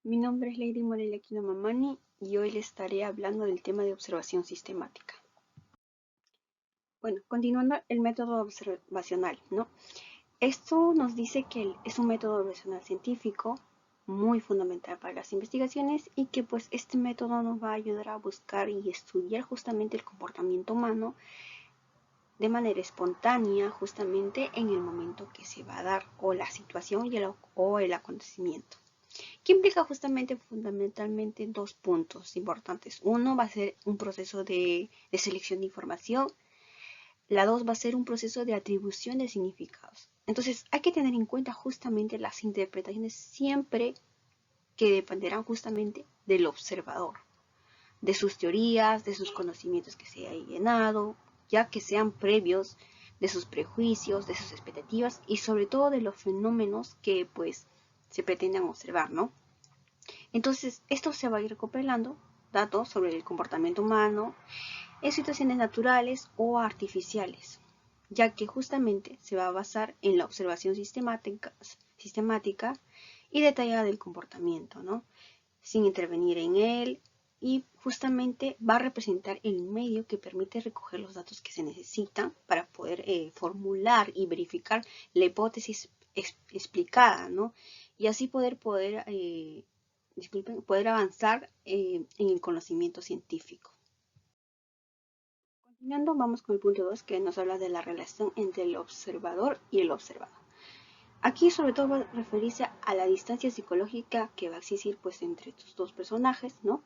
Mi nombre es Lady Morelia Aquino Mamani y hoy les estaré hablando del tema de observación sistemática. Bueno, continuando el método observacional, ¿no? Esto nos dice que es un método observacional científico muy fundamental para las investigaciones y que pues este método nos va a ayudar a buscar y estudiar justamente el comportamiento humano de manera espontánea justamente en el momento que se va a dar o la situación o el acontecimiento. Que implica justamente fundamentalmente dos puntos importantes. Uno va a ser un proceso de selección de información. La dos va a ser un proceso de atribución de significados. Entonces hay que tener en cuenta justamente las interpretaciones siempre que dependerán justamente del observador, de sus teorías, de sus conocimientos que se hayan llenado, ya que sean previos, de sus prejuicios, de sus expectativas y sobre todo de los fenómenos que pues se pretenden observar, ¿no? Entonces, esto se va a ir recopilando datos sobre el comportamiento humano en situaciones naturales o artificiales, ya que justamente se va a basar en la observación sistemática y detallada del comportamiento, ¿no? Sin intervenir en él, y justamente va a representar el medio que permite recoger los datos que se necesitan para poder formular y verificar la hipótesis explicada, ¿no? Y así poder avanzar en el conocimiento científico. Continuando, vamos con el punto 2 que nos habla de la relación entre el observador y el observado. Aquí sobre todo va a referirse a la distancia psicológica que va a existir pues entre estos dos personajes, ¿no?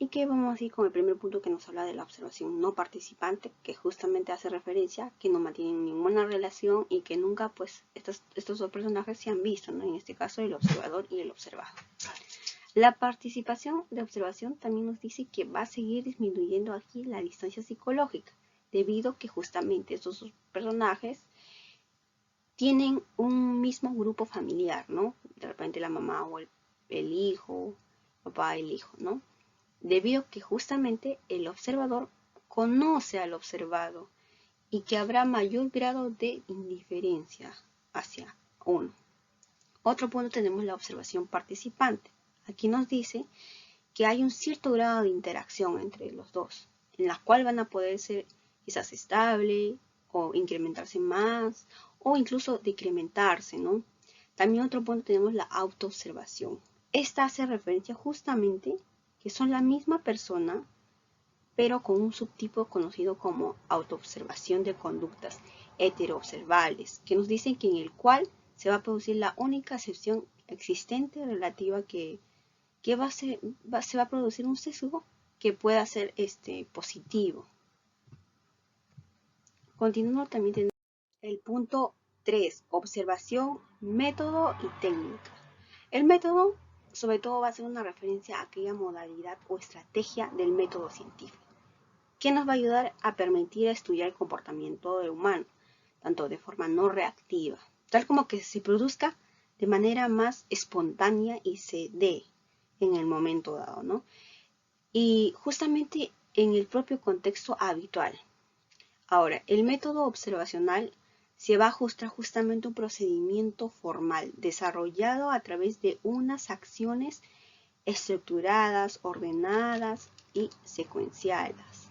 Y que vamos a ir con el primer punto que nos habla de la observación no participante, que justamente hace referencia a que no mantienen ninguna relación y que nunca pues estos dos personajes se han visto, ¿no? En este caso el observador y el observado. La participación de observación también nos dice que va a seguir disminuyendo aquí la distancia psicológica, debido a que justamente estos dos personajes tienen un mismo grupo familiar, ¿no? De repente la mamá o el hijo, papá, el hijo, ¿no? Debido a que justamente el observador conoce al observado y que habrá mayor grado de indiferencia hacia uno. Otro punto tenemos la observación participante. Aquí nos dice que hay un cierto grado de interacción entre los dos, en la cual van a poder ser quizás estable o incrementarse más o incluso decrementarse, ¿no? También otro punto tenemos la autoobservación. Esta hace referencia justamente que son la misma persona, pero con un subtipo conocido como autoobservación de conductas heteroobservables, que nos dicen que en el cual se va a producir la única excepción existente relativa que se va a producir un sesgo que pueda ser positivo. Continuando también tenemos el punto 3, observación, método y técnica. El método sobre todo va a ser una referencia a aquella modalidad o estrategia del método científico, que nos va a ayudar a permitir estudiar el comportamiento del humano, tanto de forma no reactiva, tal como que se produzca de manera más espontánea y se dé en el momento dado, ¿no? Y justamente en el propio contexto habitual. Ahora, el método observacional se va a ajustar justamente a un procedimiento formal desarrollado a través de unas acciones estructuradas, ordenadas y secuenciadas.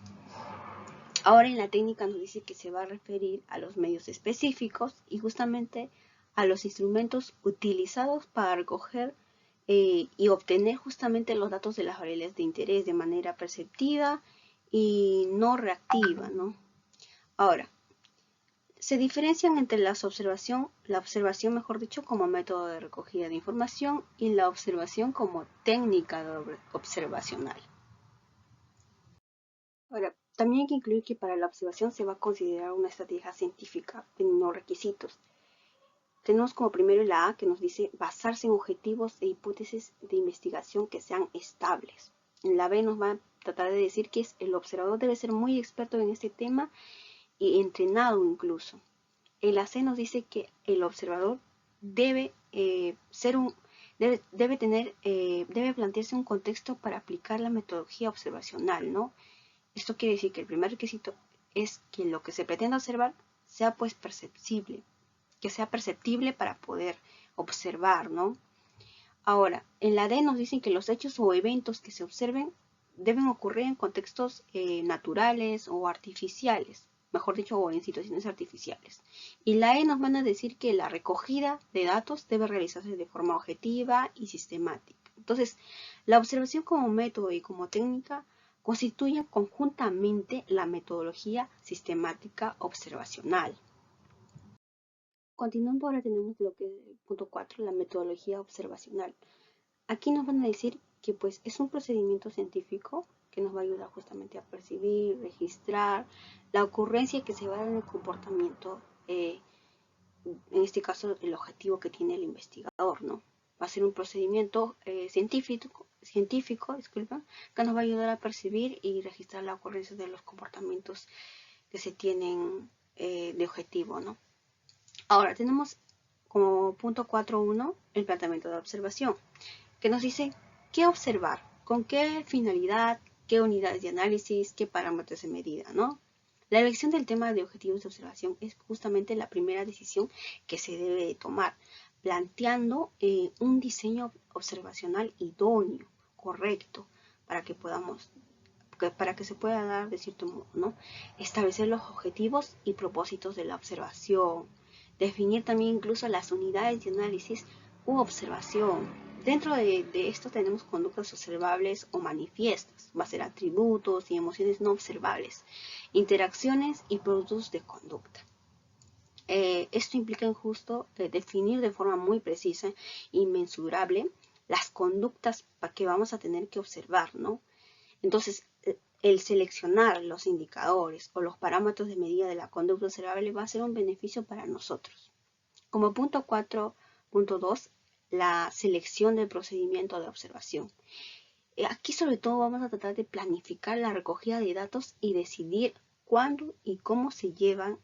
Ahora en la técnica nos dice que se va a referir a los medios específicos y justamente a los instrumentos utilizados para recoger y obtener justamente los datos de las variables de interés de manera perceptiva y no reactiva, ¿no? Ahora, se diferencian entre la observación mejor dicho, como método de recogida de información y la observación como técnica observacional. Ahora, también hay que incluir que para la observación se va a considerar una estrategia científica en los requisitos. Tenemos como primero la A que nos dice basarse en objetivos e hipótesis de investigación que sean estables. En la B nos va a tratar de decir que el observador debe ser muy experto en este tema y entrenado incluso. En la C nos dice que el observador debe debe plantearse un contexto para aplicar la metodología observacional, ¿no? Esto quiere decir que el primer requisito es que lo que se pretende observar sea pues perceptible, que sea perceptible para poder observar, ¿no? Ahora, en la D nos dicen que los hechos o eventos que se observen deben ocurrir en contextos naturales o artificiales, mejor dicho, o en situaciones artificiales. Y la E nos van a decir que la recogida de datos debe realizarse de forma objetiva y sistemática. Entonces, la observación como método y como técnica constituyen conjuntamente la metodología sistemática observacional. Continuando, ahora tenemos lo que es el punto 4, la metodología observacional. Aquí nos van a decir que pues es un procedimiento científico que nos va a ayudar justamente a percibir, registrar la ocurrencia que se va a dar en el comportamiento, en este caso el objetivo que tiene el investigador, ¿no? Va a ser un procedimiento científico, disculpa, que nos va a ayudar a percibir y registrar la ocurrencia de los comportamientos que se tienen de objetivo, ¿no? Ahora tenemos como punto 4.1 el planteamiento de observación, que nos dice qué observar, con qué finalidad, qué unidades de análisis, qué parámetros de medida, ¿no? La elección del tema de objetivos de observación es justamente la primera decisión que se debe de tomar, planteando un diseño observacional idóneo, correcto, para que se pueda dar de cierto modo, ¿no? Establecer los objetivos y propósitos de la observación, definir también incluso las unidades de análisis u observación. Dentro de esto tenemos conductas observables o manifiestas, va a ser atributos y emociones no observables, interacciones y productos de conducta. Esto implica justo definir de forma muy precisa y mensurable las conductas que vamos a tener que observar, ¿no? Entonces, el seleccionar los indicadores o los parámetros de medida de la conducta observable va a ser un beneficio para nosotros. Como punto 4.2, la selección del procedimiento de observación. Aquí sobre todo vamos a tratar de planificar la recogida de datos y decidir cuándo y cómo se llevan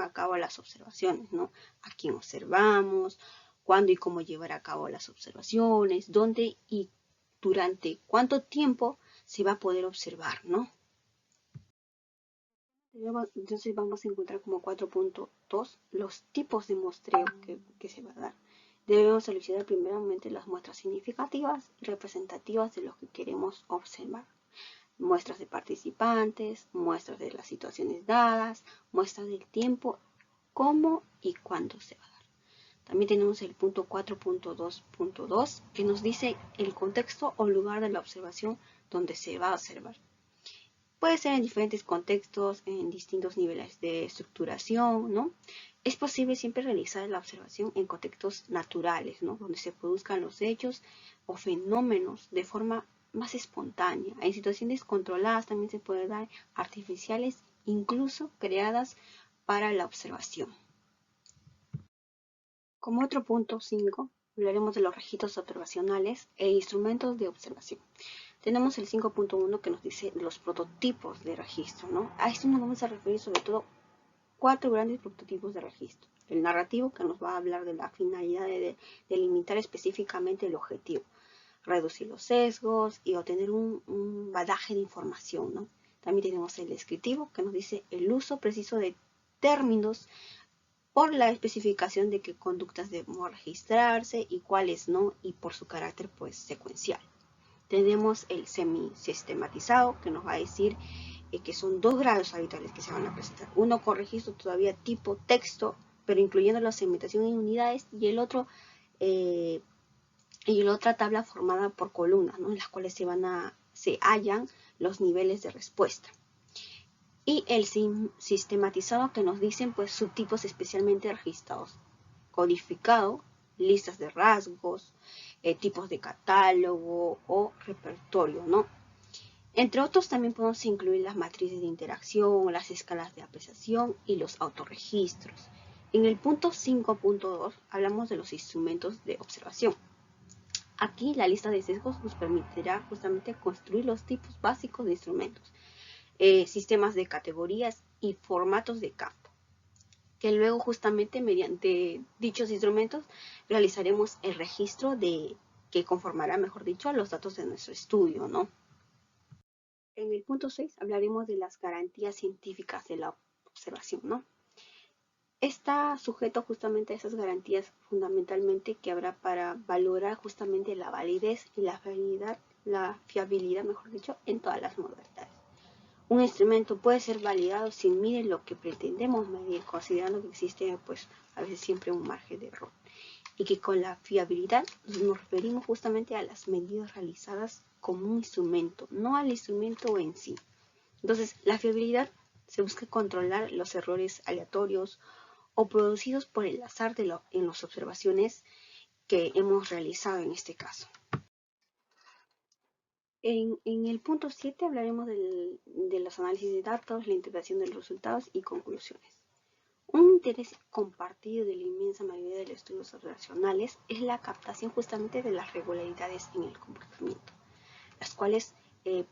a cabo las observaciones, ¿no? A quién observamos, cuándo y cómo llevar a cabo las observaciones, dónde y durante cuánto tiempo se va a poder observar, ¿no? Entonces vamos a encontrar como 4.2 los tipos de muestreo que se va a dar. Debemos seleccionar primeramente las muestras significativas y representativas de lo que queremos observar. Muestras de participantes, muestras de las situaciones dadas, muestras del tiempo, cómo y cuándo se va a dar. También tenemos el punto 4.2.2 que nos dice el contexto o lugar de la observación donde se va a observar. Puede ser en diferentes contextos, en distintos niveles de estructuración, ¿no? Es posible siempre realizar la observación en contextos naturales, ¿no? Donde se produzcan los hechos o fenómenos de forma más espontánea. En situaciones controladas también se puede dar artificiales, incluso creadas para la observación. Como otro punto 5, hablaremos de los registros observacionales e instrumentos de observación. Tenemos el 5.1 que nos dice los prototipos de registro, ¿no? A esto nos vamos a referir sobre todo 4 grandes prototipos de registro. El narrativo, que nos va a hablar de la finalidad de delimitar específicamente el objetivo, reducir los sesgos y obtener un bagaje de información, ¿no? También tenemos el descriptivo, que nos dice el uso preciso de términos por la especificación de qué conductas debemos registrarse y cuáles no, y por su carácter pues secuencial. Tenemos el semi-sistematizado, que nos va a decir que son 2 grados habituales que se van a presentar. Uno con registro todavía tipo texto, pero incluyendo la segmentación en unidades, y el otro y la otra tabla formada por columnas, ¿no? En las cuales se hallan los niveles de respuesta. Y el sistematizado, que nos dicen pues subtipos especialmente registrados, codificado, listas de rasgos, tipos de catálogo o repertorio, ¿no? Entre otros también podemos incluir las matrices de interacción, las escalas de apreciación y los autorregistros. En el punto 5.2 hablamos de los instrumentos de observación. Aquí la lista de sesgos nos permitirá justamente construir los tipos básicos de instrumentos, sistemas de categorías y formatos de campo, que luego justamente mediante dichos instrumentos realizaremos el registro que conformará, mejor dicho, los datos de nuestro estudio, ¿no? En el punto 6 hablaremos de las garantías científicas de la observación, ¿no? está sujeto justamente a esas garantías fundamentalmente que habrá para valorar justamente la validez y la fiabilidad, mejor dicho, en todas las modalidades. Un instrumento puede ser validado sin medir lo que pretendemos medir, considerando que existe pues a veces siempre un margen de error. Y que con la fiabilidad nos referimos justamente a las medidas realizadas como un instrumento, no al instrumento en sí. Entonces, la fiabilidad se busca controlar los errores aleatorios o producidos por el azar en las observaciones que hemos realizado en este caso. En el punto 7 hablaremos de los análisis de datos, la interpretación de los resultados y conclusiones. Un interés compartido de la inmensa mayoría de los estudios observacionales es la captación justamente de las regularidades en el comportamiento, las cuales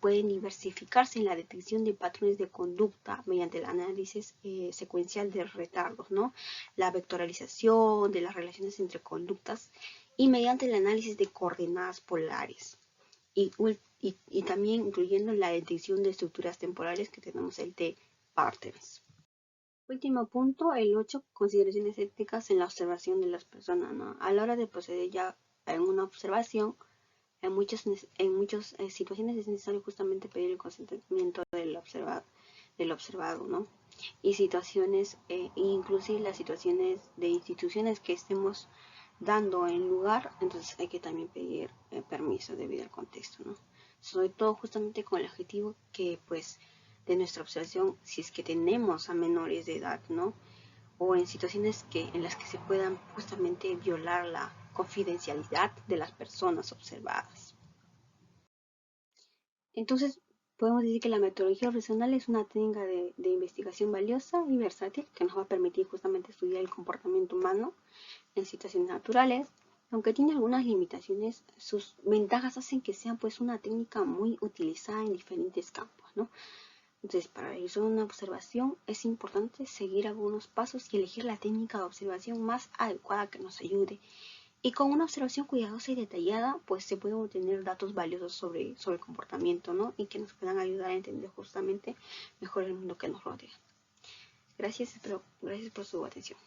pueden diversificarse en la detección de patrones de conducta mediante el análisis secuencial de retardos, ¿no? La vectorialización de las relaciones entre conductas y mediante el análisis de coordenadas polares. Y también incluyendo la detección de estructuras temporales que tenemos el T-patterns. Último punto, el 8, consideraciones éticas en la observación de las personas, ¿no? A la hora de proceder ya en una observación, en muchas situaciones es necesario justamente pedir el consentimiento del observado, ¿no? Y situaciones, inclusive las situaciones de instituciones que estemos dando en lugar, entonces hay que también pedir permiso debido al contexto, ¿no? Sobre todo justamente con el objetivo que, pues, de nuestra observación, si es que tenemos a menores de edad, ¿no? O en situaciones en las que se puedan justamente violar la confidencialidad de las personas observadas. Entonces, podemos decir que la metodología observacional es una técnica de investigación valiosa y versátil que nos va a permitir justamente estudiar el comportamiento humano en situaciones naturales. Aunque tiene algunas limitaciones, sus ventajas hacen que sea pues una técnica muy utilizada en diferentes campos, ¿no? Entonces, para realizar una observación es importante seguir algunos pasos y elegir la técnica de observación más adecuada que nos ayude. Y con una observación cuidadosa y detallada, pues se pueden obtener datos valiosos sobre el comportamiento, ¿no? Y que nos puedan ayudar a entender justamente mejor el mundo que nos rodea. Gracias por su atención.